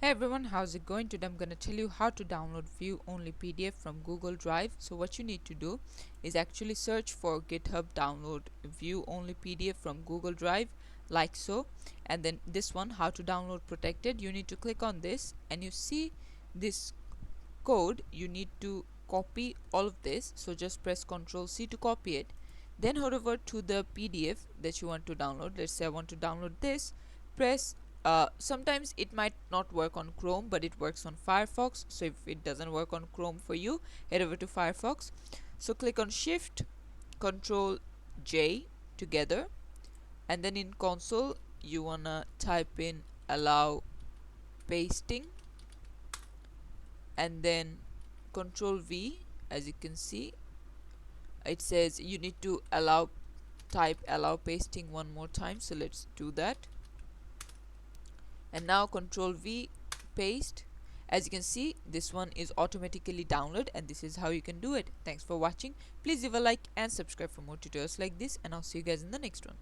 Hey everyone, how's it going? Today I'm going to tell you how to download view only PDF from Google Drive. So what you need to do is actually search for GitHub download view only PDF from Google Drive like so, and then this one, how to download protected. You need to click on this and you see this code. You need to copy all of this, so just press Ctrl C to copy it, then head over to the PDF that you want to download. Let's say I want to download this. Press sometimes it might not work on Chrome, but it works on Firefox. So if it doesn't work on Chrome for you, head over to Firefox. So click on Shift Ctrl J together, and then in console you wanna type in allow pasting, and then Control V. As you can see, it says you need to type allow pasting one more time, so let's do that. And now Control V, paste. As you can see, this one is automatically downloaded, and this is how you can do it. Thanks for watching. Please leave a like and subscribe for more tutorials like this, and I'll see you guys in the next one.